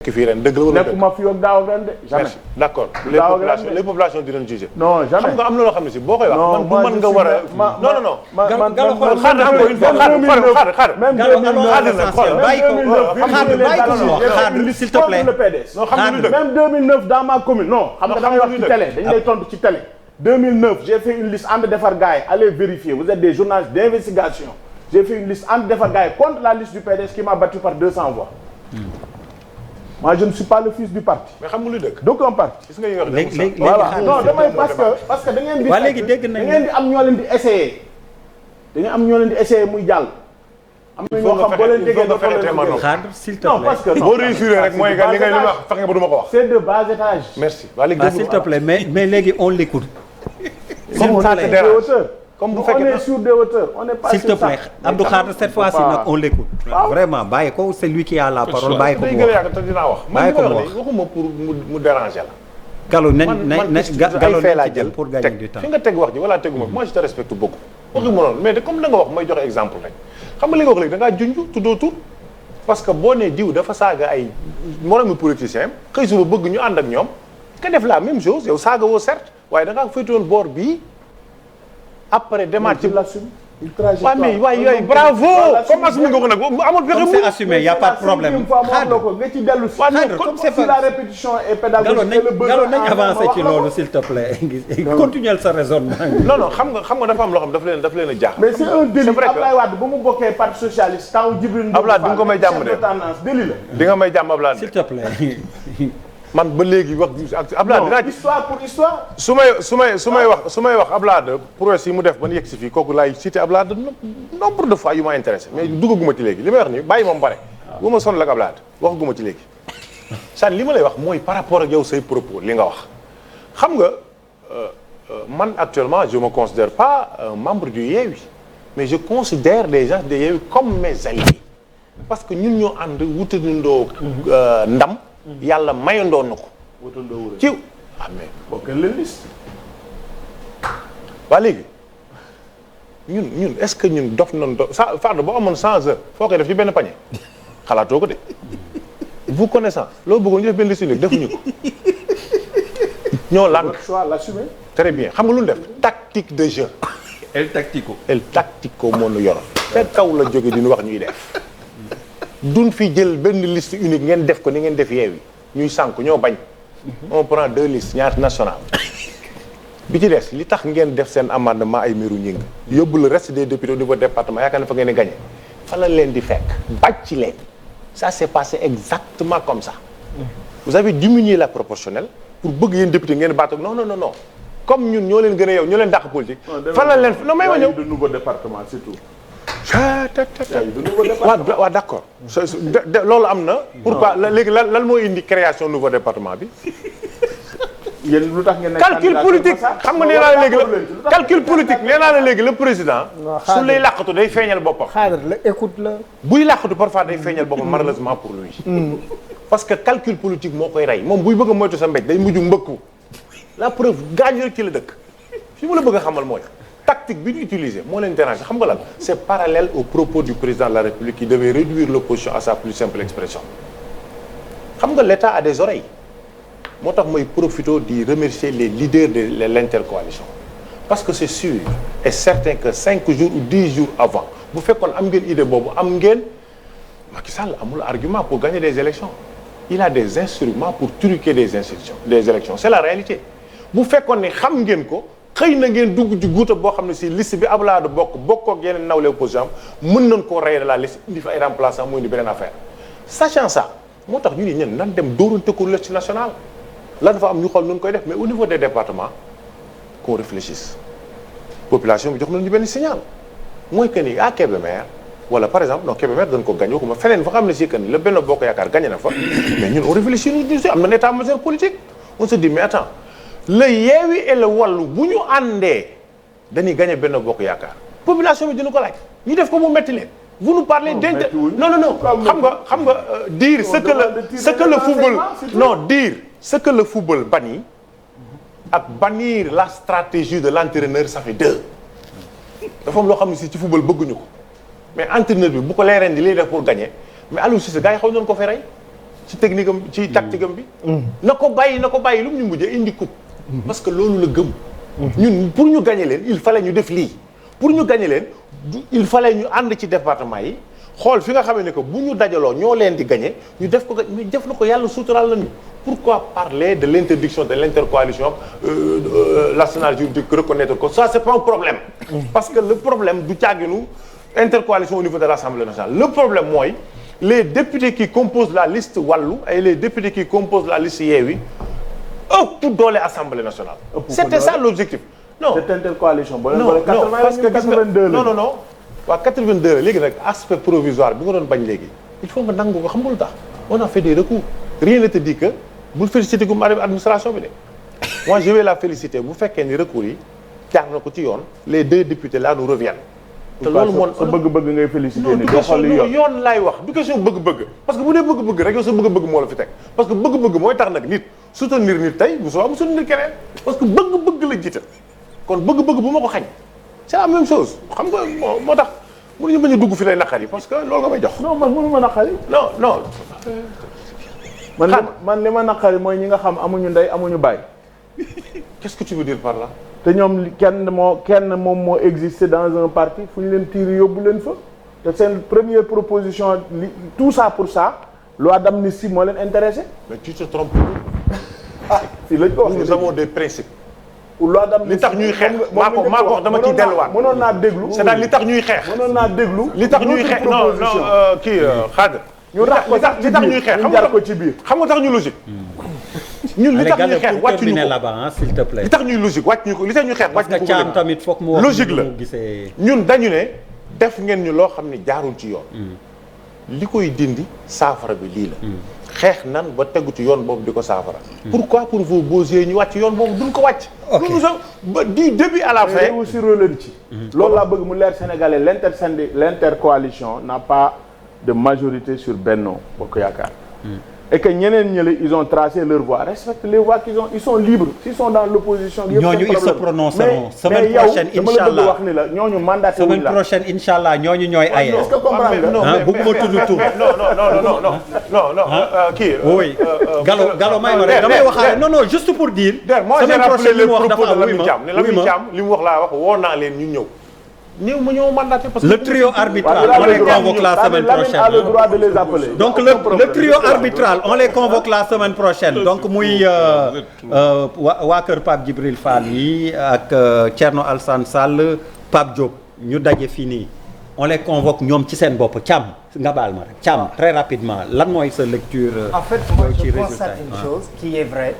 nekk fii ren dëgg la wala dëgg. nekkuma fii ak daaw ren de jamais. merci d'accord les populations dinañ juger. non jamais xam nga am na loo xam ne si boo koy wax. man bu mën nga war a. non. même 2009 dans ma commune non. xam nga damay wax ci télé dañ lay tontu ci télé. 2009 j'ai fait une liste ànd defar gars yi allez vérifier vous êtes des journalistes d'investigation. J'ai fait une liste ànd defar gars yi contre la liste du PDS qui m'a battu par 200 voix. Moi je ne suis pas le fils du parti. mais xam nga lu dëgg. d'aucun parti. gis nga yi wax léegi voilà non damay parce que da ngeen di. waa léegi dégg nañ da ngeen di am ñoo leen di essayer. da ngeen am ñoo leen di essayer muy jàll. am na ñoo xam boo leen déggee dafa leen Khadre s'il te non parce plaît. que boo réussir rek mooy nga li ngay wax fexe nga ba du ma ko wax. c'est de bas étage. merci waa léegi s'il te plaît mais léegi on l'écoute. comme ça te dérange comme bu on fekkee est sur des hauteurs on est pas s'il sur te plaît Abdou Khadre cette fois-ci nag on l'écoute. vraiment bàyyi ko c'est lui qui a la parole bàyyi ko mu wax. te dinaa wax. bàyyi ko mu wax waxuma pour mu déranger la. Gallo nañ Gallo laa jël pour gagner du temps. fi nga teg wax ji wala teguma moi je te respecte beaucoup. waxi ma noonu mais comme da nga wax may joxe exemple rek xam nga li nga wax léegi da ngaa junj tuddoo tur parce que boo nee diw dafa saaga ay moromu politicien xëy suba bëgg ñu ànd ak ñoom nga def la même chose yow saaga woo certes waaye da ngaa féetewoon boor bii après demaat ci waaw mais waay yooyu bravo comme assumé nga ko nag amul pexe comme c'est assumé y a pas de problème. nga ci dellu si. comme c'est si la répétition est pédagogique. Gallo nañ avancé ci loolu s'il te plaît. continuer sa raisonnement. non xam nga dafa am loo xam daf leen a jaaxal. mais c'est un délit Abdoulaye Wade ba mu bokkee parti socialiste taw Djibril Abdoulaye di nga ko may jàmm de délit la. di nga may jàmm Abdoulaye s'il te plaît. man ba léegi wax Abdoulaye dinaa ci histoire pour histoire. su may wax Abdoulaye prouesse yi mu def ba ñu yegg si fii kooku laay cité Abdoulaye nombre de fois yu ma intéressé mais duggaguma ci léegi li may wax nii bàyyi moom bare bu ma sonal ak Abdoulaye waxaguma ci léegi san li ma lay wax mooy par rapport ak yow say propos li nga wax xam nga man actuellement je me considère pas un membre du Yewwi mais je considère les gens de Yewwi comme mes alliés parce que ñun ñoo ànd wutandoo ndam yàlla mayandoo na ko. ci mais bokk leen liste. waa léegi ñun est-ce que ñun dof nañ sa Fadou boo amoon 100 heures foo koy def ci benn panier xalaatoo ko de vous connaissant loolu bëggoon ñu def benn liste léegi defuñu ko ñoo lànk. choix l'assumer. très bien xam nga lu ñu def tactique de jeu. el tactico moo nu yoroon. te kaw la jóge di ñu wax ñuy def. duñ fi jël benn liste unique ngeen def ko ni ngeen def Yewwi ñuy sànk ñoo bañ. on prend 2 listes ñaar nationales. bi ci des li tax ngeen def seen amendement ay miru ñing yóbbu le reste des députés au niveau département yaakaar na fa ngeen di gagné fa la leen di fekk bàcc leen ça s'est passé exactement comme ça. vous avez diminué la proportionnelle pour bëgg yéen député ngeen baat non comme ñun ñoo leen gën a yow ñoo leen dàq politique. fa la leen non may ma ñëw de nouveau département surtout. waaw d'accord loolu am na. pourquoi léegi lan moo indi création nouveau département bi. yéen lu tax ngeen calcul politique xam nga nee naa la léegi la calcul politique nee naa la léegi le président. su lay làqatu day feeñal boppam. Khadre la écoute la. buy làqatu parfois day feeñal boppam malheureusement pour lui. parce que calcul politique moo koy rey moom buy bëgg a moytu sa mbéj day mujj mbëkku. la preuve gaañu rek ci la dëkk fi mu la bëgg a xamal mooy. tactique bi ñu utilisé moo leen dérange xam nga lan c'est parallèle aux propos du président de la République qui devait réduire l'opposition à sa plus simple expression xam nga l'État a des oreilles moo tax mooy profité di remercier les leaders de l'intercoalition parce que c'est sûr et certain que 5 jours ou 10 jours avant bu fekkoon am ngeen idée boobu am ngeen Macky Sall amul argument pour gagner des élections il a des instruments pour truquer des élections c'est la réalité bu fekkoon ne xam ngeen ko xëy na ngeen dugg ci guuta boo xam ne si liste bi Abdoulaye Wade bokk ak yeneen nawle opposition mën nañ koo rey de la liste indi fa ay remplaçant mu indi beneen affaire sachant ça moo tax ñu ni ñen nan dem dóorante ko liste nationale lan dafa am ñu xool nun koy def mais au niveau des départements qu'on réfléchisse population bi jox nañu benn signal mooy que ni à Kébémer wala par exemple non Kébémer dañ ko gagné waxuma feneen fa xam ne si que ni la Benno Bokk Yaakaar gagné na fa mais ñun on réfléchit ñu si am na état-major politique on se dit mais attends le Yewwi et le Wallu bu ñu àndee dañuy gagné Benno Bokk Yaakaar population bi dina ko laaj ñu def ko mu metti leen vous nous parlez non xam nga dire ce que le football non dire ce que le football bannit ak bannir la stratégie de l'entraîneur ça fait 2 dafa am loo xam ne si ci football bëgguñu ko mais entraîneur bi bu ko leereen di lay def pour gagner mais Aliou Cissé gars yi xaw nañu ko fay rey ci technique am ci tactique am bi. na ko bàyyi lu mu ñu mujjee indi coupe. parce que loolu la gëm. ñun pour ñu gagner leen il fallait ñu def lii pour ñu gagner leen il fallait ñu ànd ci département yi xool fi nga xam ne que bu ñu dajaloo ñoo leen di gagner ñu def ko ñu def na ko yàlla suturaal nañu. Pourquoi parler de l'interdiction de l'intercoalition l'arsenal juridique reconnaître ko ça c'est pas un problème. parce que le problème du caaginu intercoalition au niveau de l'Assemblée nationale le problème mooy les députés qui composent la liste Wallu et les députés qui composent la liste Yewwi ëpp doole Assemblée nationale. C'était ça l'objectif. non cette intercoalition. non parce que 82 non waa 82 la léegi nag aspect provisoire bi nga doon bañ léegi il faut nga nangu ko xam nga lu tax on a fait des recours rien ne te dit que bul féliciter gu administration bi de moi je vais la féliciter bu fekkee ni recours yi jaar na ko ci yoon les 2 députés là nous reviennent. te loolu moom sa bëgg-bëgg ngay féliciter ni doxal yoon laay wax du question bëgg-bëgg parce que bu dee bëgg-bëgg rek yow sa bëgg-bëgg moo la fi teg parce que bëgg-bëgg mooy tax nag nit soutenir nit tey bu soobee mu soutenir keneen parce que bëgg-bëgg la jiital kon bëgg-bëgg bu ma ko xañ c'est la même chose xam nga moo tax mënuñu bañ a dugg fi lay naqari parce que loolu nga may jox. non man mënu ma naqari. non. man li ma naqari mooy ñi nga xam amuñu ndey amuñu baay. qu'est-ce que tu veux dire par là. te ñoom kenn moom moo existé dans un parti fu ñu leen tiir yóbbu leen fa te seen première proposition tout ça pour ça loi d'amnistie moo leen intéressé. mais tu te trompes. fii lañ ko wax. nous avons des principes. loi d'amnistie li tax ñuy xeex maa ko wax dama ciy delluwaat. mënoon naa déglu c'est-à-dire li tax ñuy xeex. mënoon naa déglu. li tax ñuy xeex non kii xaaral. ñu rax ko sax li tax ñuy xeex ñu jar ko ci biir. xam nga tax ñu logique. ñun li tax ñuy xeex wàcc ñu ko là-bas s'il te plaît. li tax ñuy logique wàcc ñu ko li tax ñuy xeex wàcc ñu ko. parce que Thiam tamit foog mu wax logique la gisee. ñun dañu ne def ngeen ñu loo xam ne jaarul ci yoon. li koy dindi saafara bi lii la. xeex nan ba tegu ci yoon boobu di ko saafara. pourquoi pour vous beaux yeux ñu wàcc yoon boobu duñ ko wàcc. ok ba du début à la fin. mais aussi leen ci. loolu laa bëgg mu leer Sénégalais l'intercoalition n'a pas de majorité sur Benno Bokk Yaakaar. et que ñeneen ñële ils ont tracé leur voie respecte les voies qu'ils ont ils sont libres s'ils sont dans l'opposition. ñooñu ils se prononceront semaine prochaine incha allah wax ni la ñooñu mandaté wuñ la semaine prochaine incha allah ñooñu ñooy aye. est-ce que comprendre nga. bëgguma tudd tur. non kii. oui Gallo may ma rek damay waxaale non juste pour dire. semaine prochaine li mu wax dafa am Lamine Thiam li mu wax laa wax woo naa leen ñu ñëw. ñëw ma ñëw mandaté parce que le trio arbitral on les convoque la semaine prochaine. a le droit de les appeler. donc le trio arbitral on les convoque la semaine prochaine donc muy waa kër Pape Djibril Fall yi ak Thierno Alassane Sall Pape Diop ñu daje fii nii on les convoque ñoom ci seen bopp Thiam nga baal ma rek Thiam très rapidement lan mooy sa lecture. en fait moi je constate une chose qui est vraie.